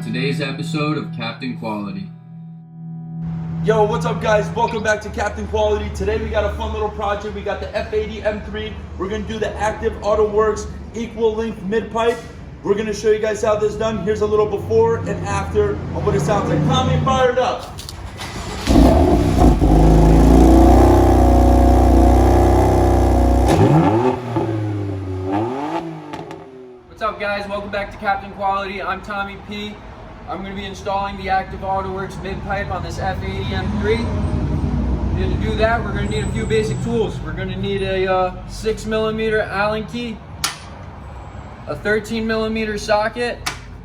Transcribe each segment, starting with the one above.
today's episode of Captain Quality. Yo, what's up guys? Welcome back to Captain Quality. Today we got a fun little project. We got the F80 M3. We're gonna do the Active Auto Works equal length mid pipe. We're gonna show you guys how this is done. Here's a little before and after on what it sounds like. Tommy, fire it up. What's up guys? Welcome back to Captain Quality. I'm Tommy P. I'm going to be installing the Active Auto Works mid pipe on this F80 M3. And to do that, we're going to need a few basic tools. We're going to need a 6mm Allen key, a 13mm socket,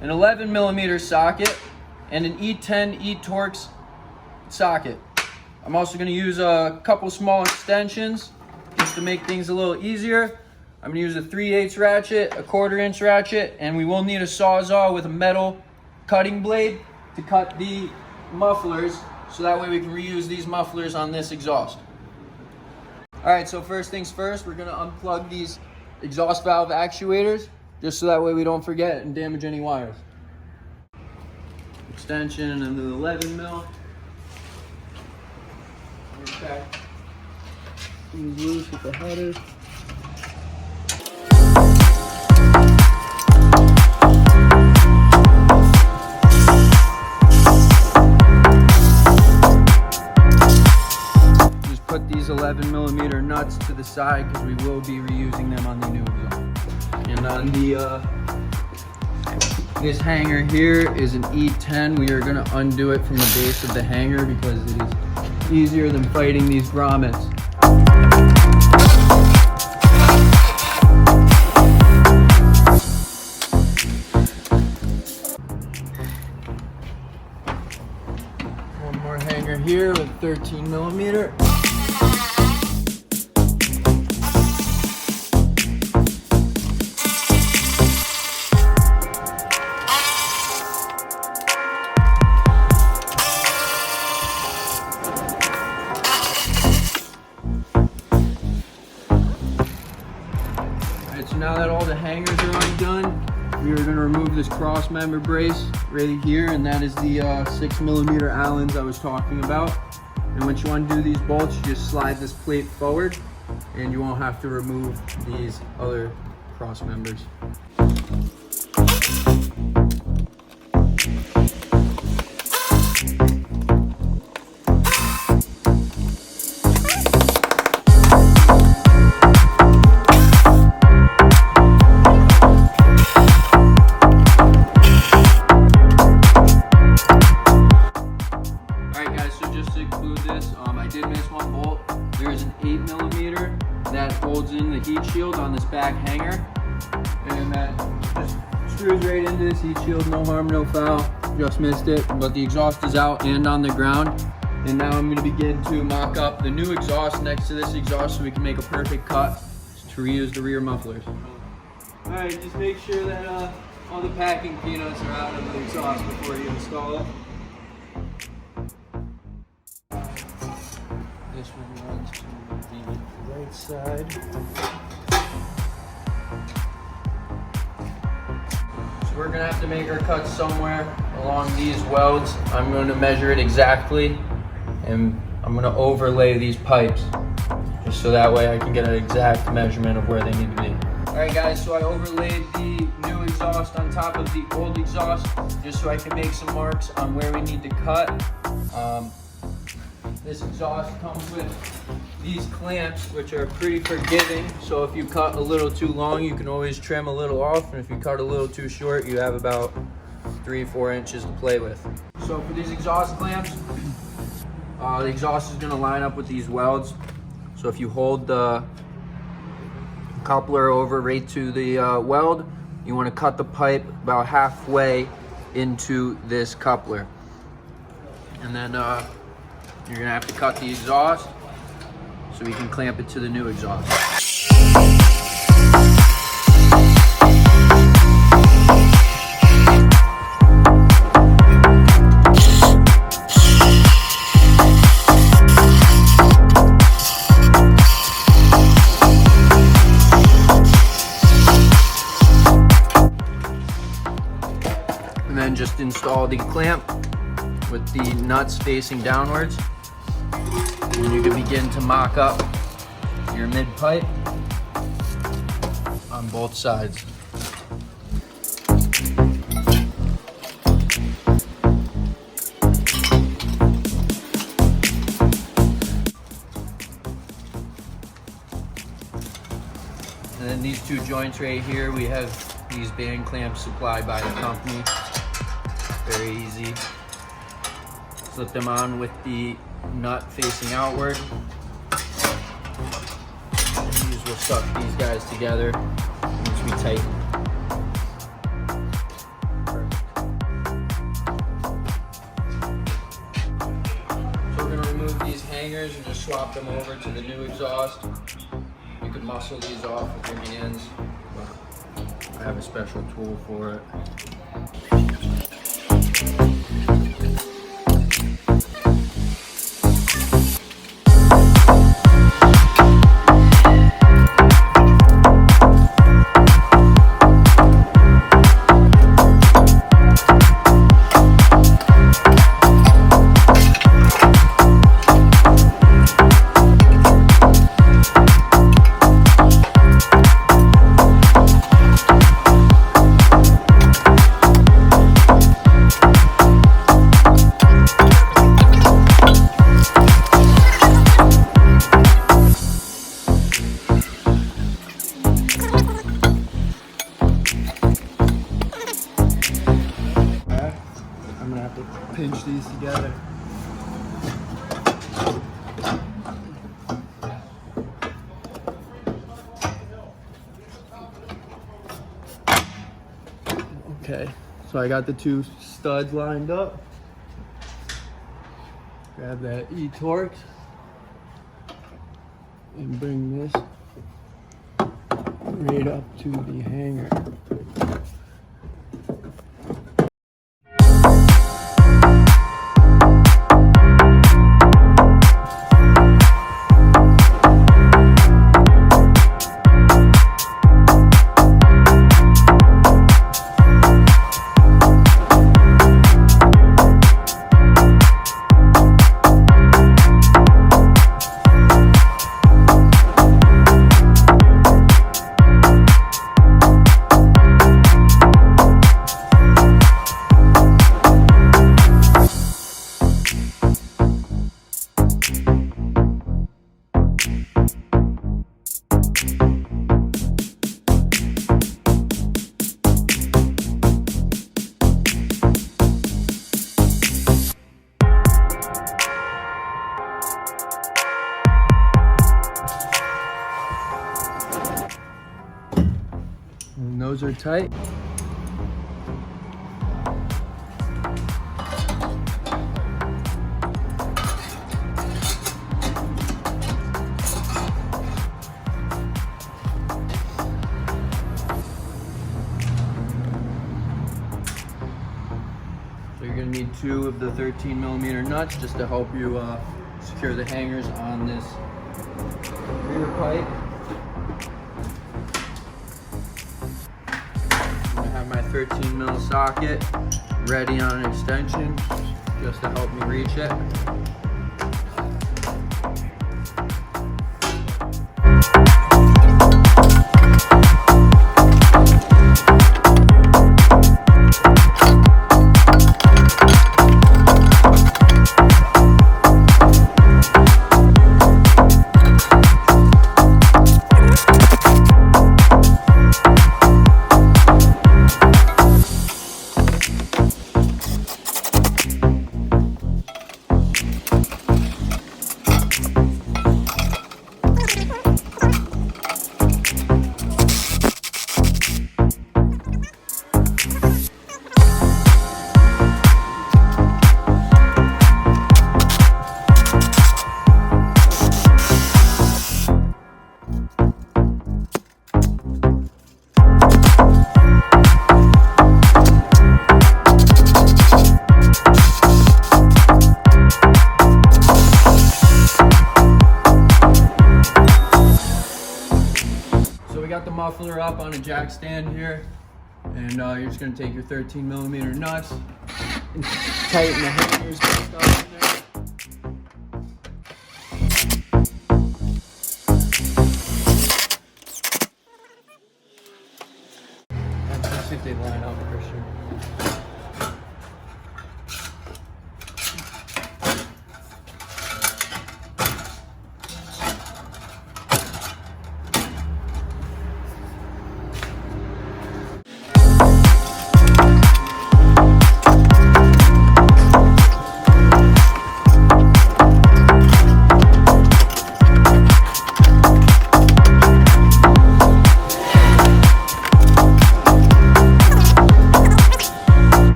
an 11mm socket, and an E10 E-Torx socket. I'm also going to use a couple small extensions just to make things a little easier. I'm going to use a 3/8 ratchet, a 1/4" ratchet, and we will need a Sawzall with a metal cutting blade to cut the mufflers, so that way we can reuse these mufflers on this exhaust. Alright, so first things first, we're going to unplug these exhaust valve actuators, just so that way we don't forget and damage any wires. Extension and the 11mm. Okay. These loose with the headers. Put these 11mm nuts to the side because we will be reusing them on the new exhaust. And on the this hanger here is an E10. We are going to undo it from the base of the hanger because it is easier than fighting these grommets. One more hanger here with 13mm. So now that all the hangers are undone, we are going to remove this cross member brace right here, and that is the 6mm Allens I was talking about. And once you undo these bolts, you just slide this plate forward and you won't have to remove these other cross members. I did miss one bolt. There's an 8mm that holds in the heat shield on this back hanger, and that just screws right into this heat shield. No harm, no foul. Just missed it, but the exhaust is out and on the ground. And now I'm going to begin to mock up the new exhaust next to this exhaust so we can make a perfect cut to reuse the rear mufflers. All right, just make sure that all the packing peanuts are out of the exhaust before you install it. This one runs to the right side. So we're gonna have to make our cut somewhere along these welds. I'm going to measure it exactly, and I'm gonna overlay these pipes just so that way I can get an exact measurement of where they need to be. All right guys, so I overlaid the new exhaust on top of the old exhaust just so I can make some marks on where we need to cut. This exhaust comes with these clamps, which are pretty forgiving. So if you cut a little too long, you can always trim a little off. And if you cut a little too short, you have about 3-4 inches to play with. So for these exhaust clamps, the exhaust is gonna line up with these welds. So if you hold the coupler over right to the weld, you wanna cut the pipe about halfway into this coupler. And then you're gonna have to cut the exhaust so we can clamp it to the new exhaust. And then just install the clamp with the nuts facing downwards. And you can begin to mock up your mid pipe on both sides. And then these two joints right here, we have these band clamps supplied by the company. Very easy. Slip them on with the nut facing outward. And these will suck these guys together once we tighten. Perfect. So we're gonna remove these hangers and just swap them over to the new exhaust. You can muscle these off with your hands, but I have a special tool for it. I'm gonna have to pinch these together. Okay, so I got the two studs lined up. Grab that E-Torx and bring this right up to the hanger. And those are tight. So you're going to need 2 of the 13mm nuts just to help you secure the hangers on this rear pipe. I have my 13mm socket ready on an extension just to help me reach it. So we got the muffler up on a jack stand here. And you're just gonna take your 13mm nuts and tighten the hangers and stuff in there. Let's see if they line up, Christian.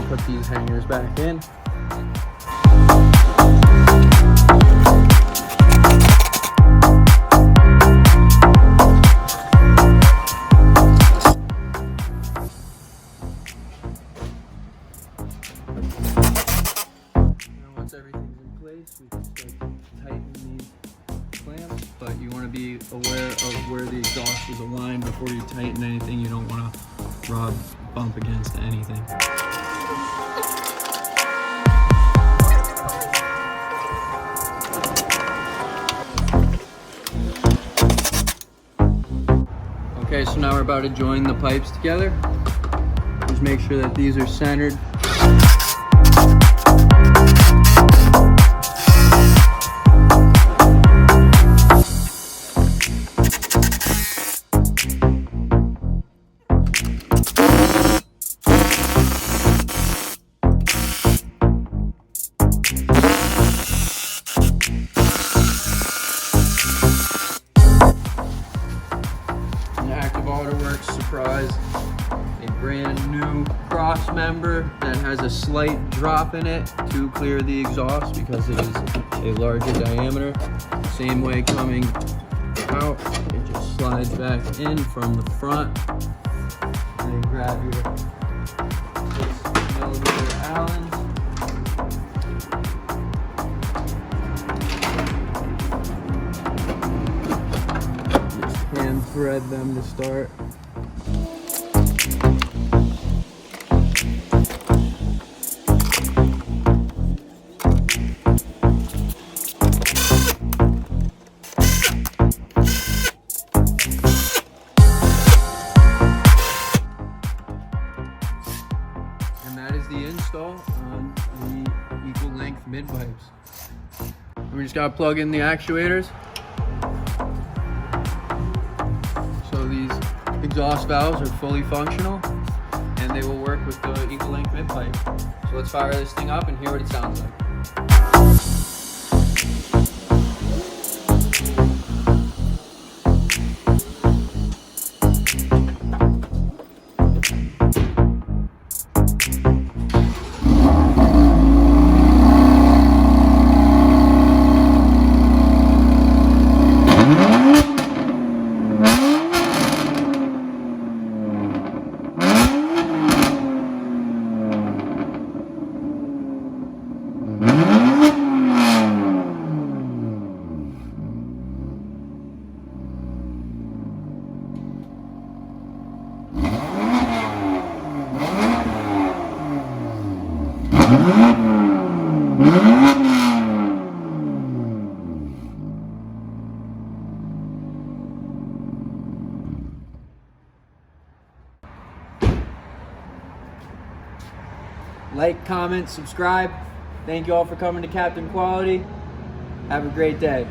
Put these hangers back in. Now once everything's in place, we can start tightening these clamps, but you want to be aware of where the exhaust is aligned before you tighten anything. You don't want to bump against anything. Okay, so now we're about to join the pipes together. Just make sure that these are centered. Surprise, a brand new cross member that has a slight drop in it to clear the exhaust because it is a larger diameter. Same way coming out, it just slides back in from the front, and then grab your 6mm Allen. Just hand thread them to start. That is the install on the equal length mid pipes. We just gotta plug in the actuators. So these exhaust valves are fully functional and they will work with the equal length mid pipe. So let's fire this thing up and hear what it sounds like. Like, comment, subscribe. Thank you all for coming to Captain Quality. Have a great day.